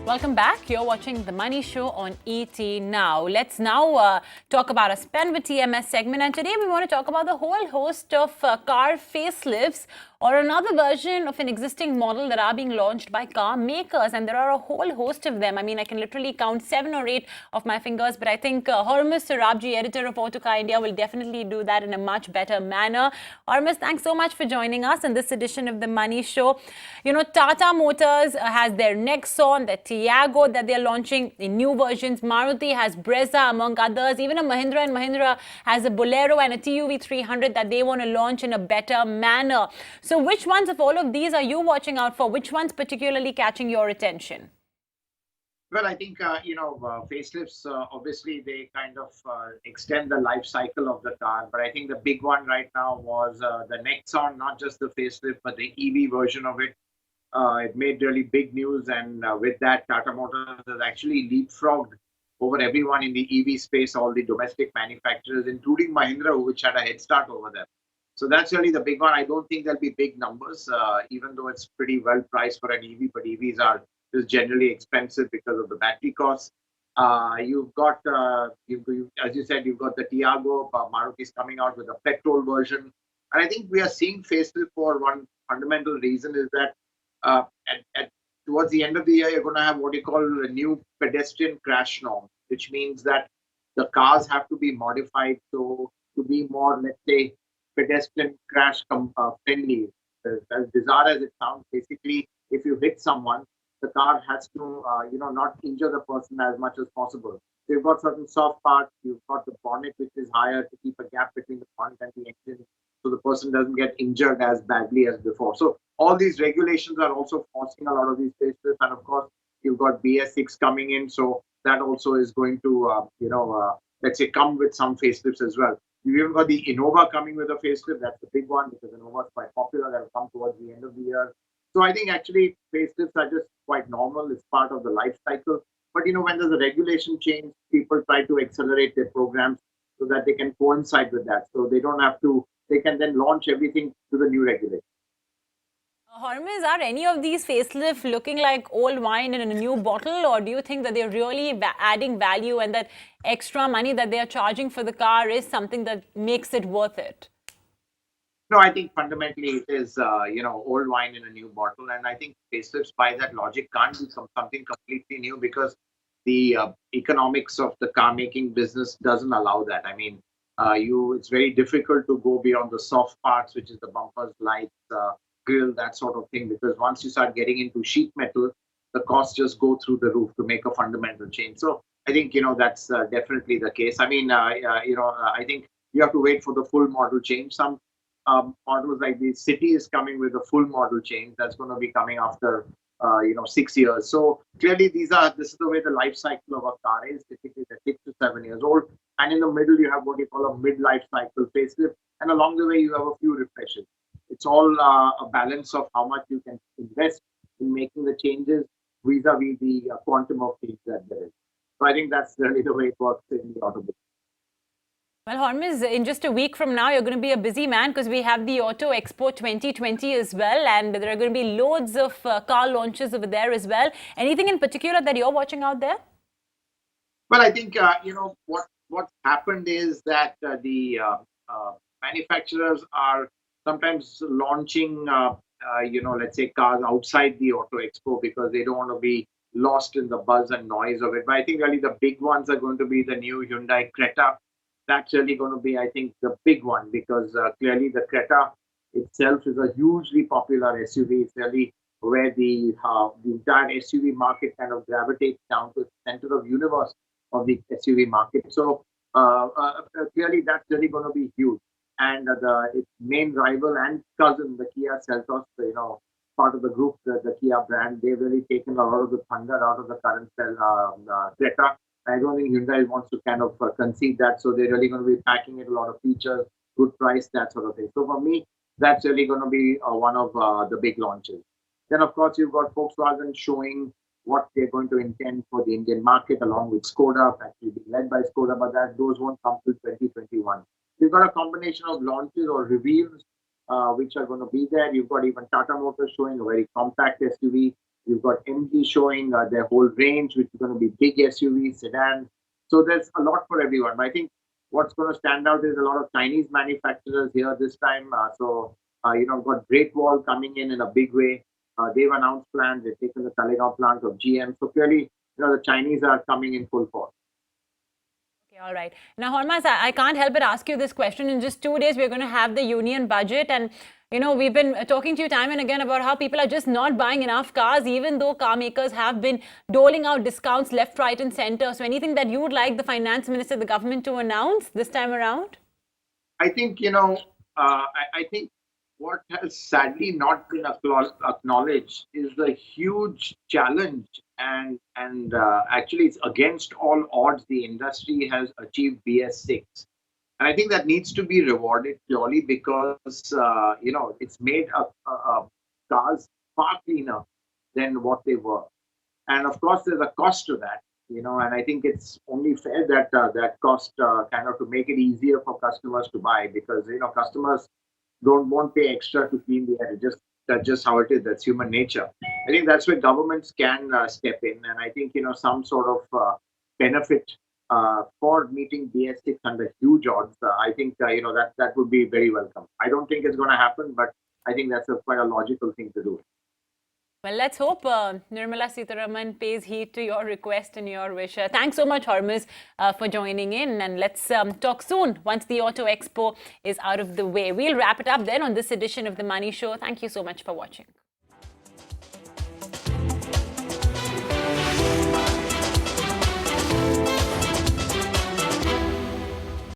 Welcome back. You're watching The Money Show on ET Now. Let's now talk about a Spend with TMS segment. And today we want to talk about the whole host of car facelifts or another version of an existing model that are being launched by car makers. And there are a whole host of them. I mean, I can literally count 7 or 8 of my fingers. But I think Hormazd Sorabjee, editor of Autocar India, will definitely do that in a much better manner. Hormazd, thanks so much for joining us in this edition of The Money Show. You know, Tata Motors has their Nexon, their Tiago that they're launching in new versions. Maruti has Brezza, among others. Even a Mahindra & Mahindra has a Bolero and a TUV 300 that they want to launch in a better manner. So which ones of all of these are you watching out for? Which ones particularly catching your attention? Well, I think, facelifts, obviously, they kind of extend the life cycle of the car. But I think the big one right now was the Nexon, not just the facelift, but the EV version of it. It made really big news. And with that, Tata Motors has actually leapfrogged over everyone in the EV space, all the domestic manufacturers, including Mahindra, which had a head start over them. So that's really the big one. I don't think there'll be big numbers, even though it's pretty well priced for an EV, but EVs are just generally expensive because of the battery costs. You've got, as you said, you've got the Tiago. Maruti's coming out with a petrol version. And I think we are seeing facelift for one fundamental reason is that towards the end of the year, you're going to have what you call a new pedestrian crash norm, which means that the cars have to be modified to be more, let's say, pedestrian crash friendly. As bizarre as it sounds, basically, if you hit someone, the car has to, not injure the person as much as possible. So you've got certain soft parts. You've got the bonnet, which is higher to keep a gap between the front and the engine, so the person doesn't get injured as badly as before. So all these regulations are also forcing a lot of these facelifts, and of course, you've got BS6 coming in, so that also is going to, let's say, come with some facelifts as well. You've even got the Innova coming with a facelift. That's the big one because Innova is quite popular. That will come towards the end of the year. So I think actually facelifts are just quite normal. It's part of the life cycle. But when there's a regulation change, people try to accelerate their programs so that they can coincide with that. So they don't have to. They can then launch everything to the new regulation. Hormazd, are any of these facelifts looking like old wine in a new bottle, or do you think that they're really adding value and that extra money that they are charging for the car is something that makes it worth it? No, I think fundamentally it is, old wine in a new bottle. And I think facelifts by that logic can't be something completely new because the economics of the car making business doesn't allow that. I mean, it's very difficult to go beyond the soft parts, which is the bumpers, lights, grill, that sort of thing, because once you start getting into sheet metal, the costs just go through the roof to make a fundamental change. So I think, that's definitely the case. I mean, I think you have to wait for the full model change. Some models like the City is coming with a full model change that's going to be coming after 6 years. So clearly this is the way the life cycle of a car is. Typically they're 6 to 7 years old, and in the middle you have what you call a mid-life cycle facelift, and along the way you have a few refreshes. It's all a balance of how much you can invest in making the changes vis-a-vis the quantum of change that there is. So I think that's really the way it works in the auto business. Well, Hormazd, in just a week from now, you're going to be a busy man because we have the Auto Expo 2020 as well, and there are going to be loads of car launches over there as well. Anything in particular that you're watching out there? Well, I think what's happened is that the manufacturers are sometimes launching, let's say cars outside the Auto Expo because they don't want to be lost in the buzz and noise of it. But I think really the big ones are going to be the new Hyundai Creta. That's really going to be, I think, the big one because clearly the Creta itself is a hugely popular SUV. It's really where the entire SUV market kind of gravitates down to the center of universe of the SUV market. So clearly that's really going to be huge. And its main rival and cousin, the Kia Seltos, part of the group, the Kia brand, they've really taken a lot of the thunder out of the current Creta. I don't think Hyundai wants to kind of concede that, so they're really going to be packing it a lot of features, good price, that sort of thing. So for me, that's really going to be one of the big launches. Then, of course, you've got Volkswagen showing what they're going to intend for the Indian market, along with Skoda, actually being led by Skoda, but those won't come till 2021. You've got a combination of launches or reveals which are going to be there. You've got even Tata Motors showing a very compact SUV You've got MG showing their whole range, which is going to be big SUVs, sedans. So there's a lot for everyone. But I think what's going to stand out is a lot of Chinese manufacturers here this time. Got Great Wall coming in a big way. They've announced plans. They've taken the Talegaon plant of GM. So clearly, the Chinese are coming in full force. Okay, all right. Now, Hormazd, I can't help but ask you this question. In just 2 days, we're going to have the union budget. And, we've been talking to you time and again about how people are just not buying enough cars, even though car makers have been doling out discounts left, right, and center. So anything that you would like the finance minister, the government to announce this time around? I think, I think what has sadly not been acknowledged is the huge challenge and actually it's against all odds the industry has achieved BS6. And I think that needs to be rewarded purely because, it's made cars far cleaner than what they were. And of course, there's a cost to that, and I think it's only fair that that cost kind of to make it easier for customers to buy because, customers won't pay extra to clean the air. That's just how it is. That's human nature. I think that's where governments can step in. And I think, some sort of benefit for meeting BS6 under huge odds, I think, that would be very welcome. I don't think it's going to happen, but I think that's quite a logical thing to do. Well, let's hope Nirmala Sitharaman pays heed to your request and your wish. Thanks so much, Hormazd, for joining in. And let's talk soon once the Auto Expo is out of the way. We'll wrap it up then on this edition of The Money Show. Thank you so much for watching.